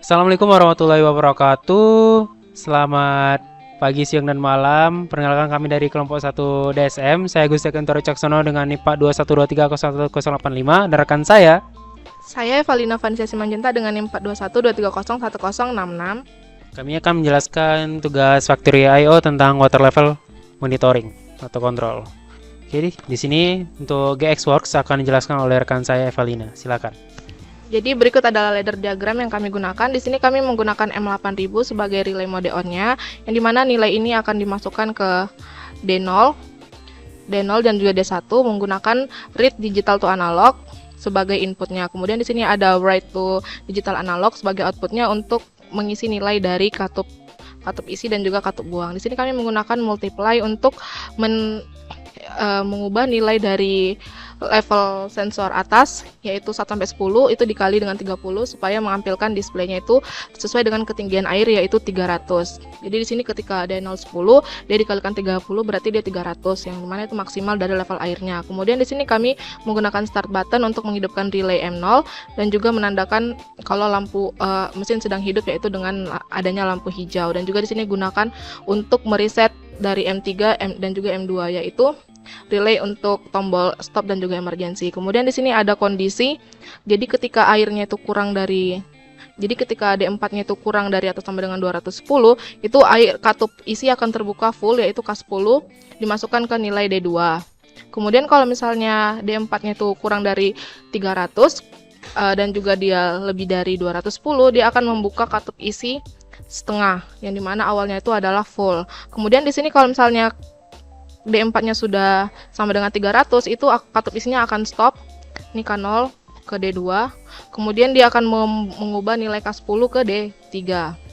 Assalamualaikum warahmatullahi wabarakatuh. Selamat pagi, siang, dan malam. Perkenalkan kami dari kelompok 1 DSM. Saya Gusti Kentoro Caksono dengan NIPA 2123011085 dan rekan saya. Saya Evalina Vansia Simanjunta dengan NIM 42123011066. Kami akan menjelaskan tugas Factory IO tentang water level monitoring atau kontrol. Oke, di sini untuk GXWorks akan dijelaskan oleh rekan saya Evalina. Silakan. Jadi berikut adalah ladder diagram yang kami gunakan. Di sini kami menggunakan M8000 sebagai relay mode on-nya, yang dimana nilai ini akan dimasukkan ke D0, dan juga D1 menggunakan read digital to analog sebagai inputnya. Kemudian di sini ada write to digital analog sebagai outputnya untuk mengisi nilai dari katup isi dan juga katup buang. Di sini kami menggunakan multiply untuk mengubah nilai dari level sensor atas yaitu 1-10 itu dikali dengan 30 supaya mengampilkan displaynya itu sesuai dengan ketinggian air yaitu 300. Jadi di sini ketika ada 0,10 dia dikalikan 30 berarti dia 300 yang dimana itu maksimal dari level airnya. Kemudian di sini kami menggunakan start button untuk menghidupkan relay M0 dan juga menandakan kalau lampu mesin sedang hidup yaitu dengan adanya lampu hijau, dan juga di sini gunakan untuk mereset dari M3 dan juga M2 yaitu relay untuk tombol stop dan juga emergency. Kemudian di sini ada kondisi. Jadi ketika airnya itu ketika D4-nya itu kurang dari atau sama dengan 210, itu air katup isi akan terbuka full yaitu K10 dimasukkan ke nilai D2. Kemudian kalau misalnya D4-nya itu kurang dari 300 dan juga dia lebih dari 210, dia akan membuka katup isi setengah yang dimana awalnya itu adalah full. Kemudian di sini kalau misalnya D4-nya sudah sama dengan 300, itu katup isinya akan stop. Ini K0 ke D2. Kemudian dia akan mengubah nilai K10 ke D3.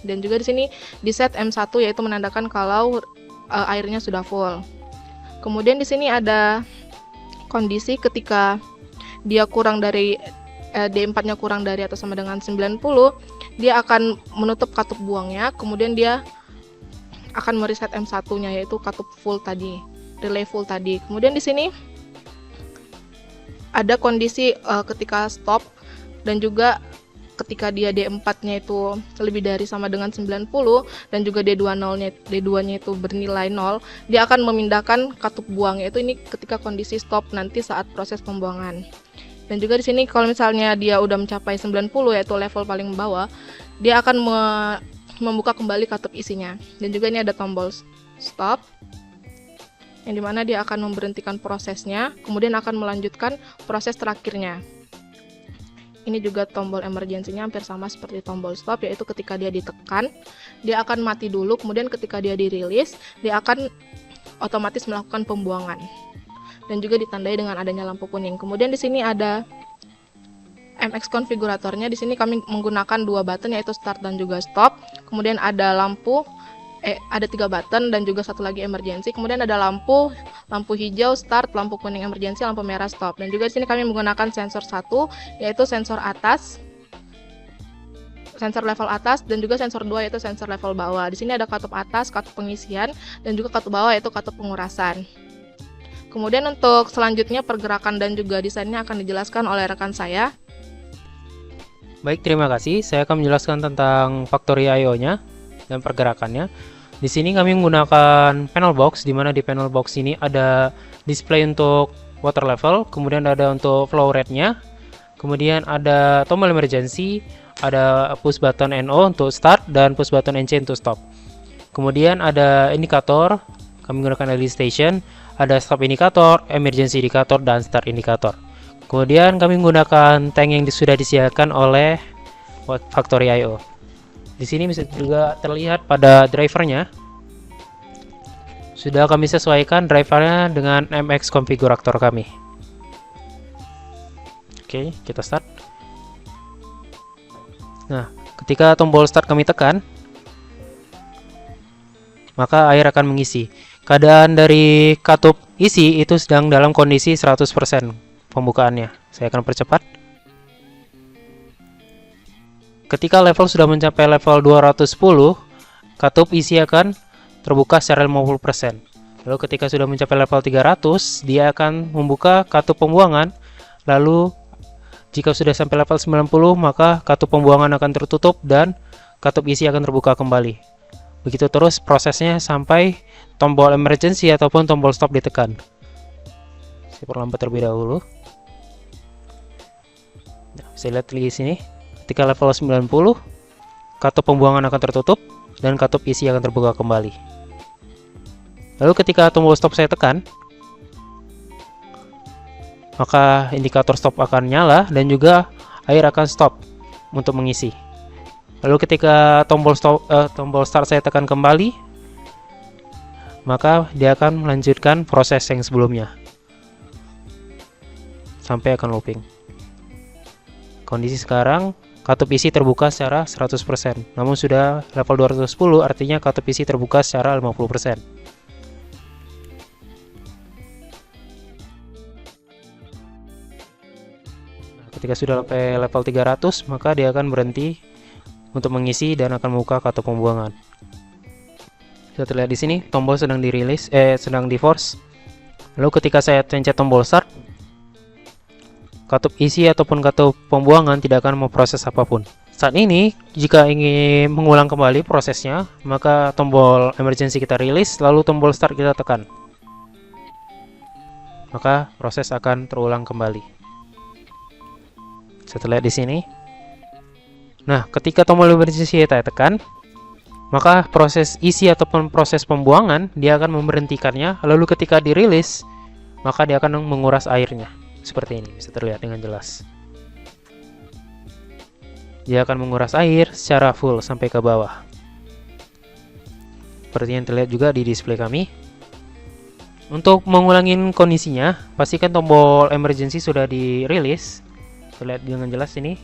Dan juga di sini di set M1 yaitu menandakan kalau airnya sudah full. Kemudian di sini ada kondisi ketika dia kurang dari D4-nya kurang dari atau sama dengan 90, dia akan menutup katup buangnya. Kemudian dia akan mereset M1-nya yaitu katup full tadi, relay full tadi. Kemudian di sini ada kondisi ketika stop dan juga ketika dia D4-nya itu lebih dari sama dengan 90 dan juga D2-nya itu bernilai 0, dia akan memindahkan katup buang, yaitu ini ketika kondisi stop nanti saat proses pembuangan. Dan juga di sini kalau misalnya dia udah mencapai 90 yaitu level paling bawah, dia akan membuka kembali katup isinya. Dan juga ini ada tombol stop yang dimana dia akan memberhentikan prosesnya, kemudian akan melanjutkan proses terakhirnya. Ini juga tombol emergensinya hampir sama seperti tombol stop, yaitu ketika dia ditekan dia akan mati dulu, kemudian ketika dia dirilis dia akan otomatis melakukan pembuangan dan juga ditandai dengan adanya lampu kuning. Kemudian di sini ada MX konfiguratornya. Di sini kami menggunakan dua button yaitu start dan juga stop. Kemudian ada ada 3 button dan juga satu lagi emergency. Kemudian ada lampu hijau start, lampu kuning emergency, lampu merah stop. Dan juga di sini kami menggunakan sensor 1 yaitu sensor level atas, dan juga sensor 2 yaitu sensor level bawah. Di sini ada katup atas, katup pengisian, dan juga katup bawah yaitu katup pengurasan. Kemudian untuk selanjutnya pergerakan dan juga desainnya akan dijelaskan oleh rekan saya. Baik, terima kasih. Saya akan menjelaskan tentang Factory IO-nya dan pergerakannya. Di sini kami menggunakan panel box, di mana di panel box ini ada display untuk water level, kemudian ada untuk flow rate-nya, kemudian ada tombol emergency, ada push button NO untuk start dan push button NC untuk stop. Kemudian ada indikator, kami menggunakan LED station, ada stop indikator, emergency indikator, dan start indikator. Kemudian kami menggunakan tank yang sudah disediakan oleh Factory IO. Di sini bisa juga terlihat pada drivernya. Sudah kami sesuaikan drivernya dengan MX konfigurator kami. Oke, kita start. Nah, ketika tombol start kami tekan, maka air akan mengisi. Keadaan dari katup isi itu sedang dalam kondisi 100% pembukaannya. Saya akan percepat. Ketika level sudah mencapai level 210, katup isi akan terbuka secara 50%. Lalu ketika sudah mencapai level 300, dia akan membuka katup pembuangan. Lalu jika sudah sampai level 90, maka katup pembuangan akan tertutup dan katup isi akan terbuka kembali. Begitu terus prosesnya sampai tombol emergency ataupun tombol stop ditekan. Saya perlambat terlebih dahulu. Nah, bisa lihat di sini, ketika level 90, katup pembuangan akan tertutup dan katup isi akan terbuka kembali. Lalu ketika tombol stop saya tekan, maka indikator stop akan nyala dan juga air akan stop untuk mengisi. Lalu ketika tombol start saya tekan kembali, maka dia akan melanjutkan proses yang sebelumnya sampai akan looping. Kondisi sekarang katup isi terbuka secara 100%, namun sudah level 210, artinya katup isi terbuka secara 50%. Ketika sudah sampai level 300, maka dia akan berhenti untuk mengisi dan akan membuka katup pembuangan. Bisa terlihat di sini tombol sedang sedang di force. Lalu ketika saya pencet tombol start, katup isi ataupun katup pembuangan tidak akan memproses apapun. Saat ini, jika ingin mengulang kembali prosesnya, maka tombol emergency kita rilis, lalu tombol start kita tekan. Maka proses akan terulang kembali. Bisa terlihat di sini. Nah, ketika tombol emergency kita tekan, maka proses isi ataupun proses pembuangan dia akan memberhentikannya. Lalu ketika dirilis, maka dia akan menguras airnya. Seperti ini, bisa terlihat dengan jelas. Dia akan menguras air secara full sampai ke bawah. Seperti yang terlihat juga di display kami. Untuk mengulangi kondisinya, pastikan tombol emergency sudah dirilis. Terlihat dengan jelas ini.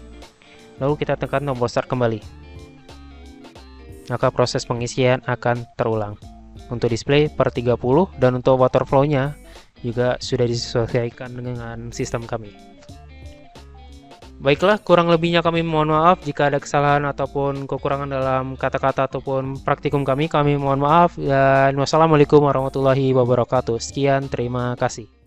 Lalu kita tekan tombol start kembali. Maka proses pengisian akan terulang. Untuk display per 30 dan untuk water flow-nya juga sudah disesuaikan dengan sistem kami. Baiklah, kurang lebihnya kami mohon maaf jika ada kesalahan ataupun kekurangan dalam kata-kata ataupun praktikum kami mohon maaf, dan wassalamualaikum warahmatullahi wabarakatuh. Sekian, terima kasih.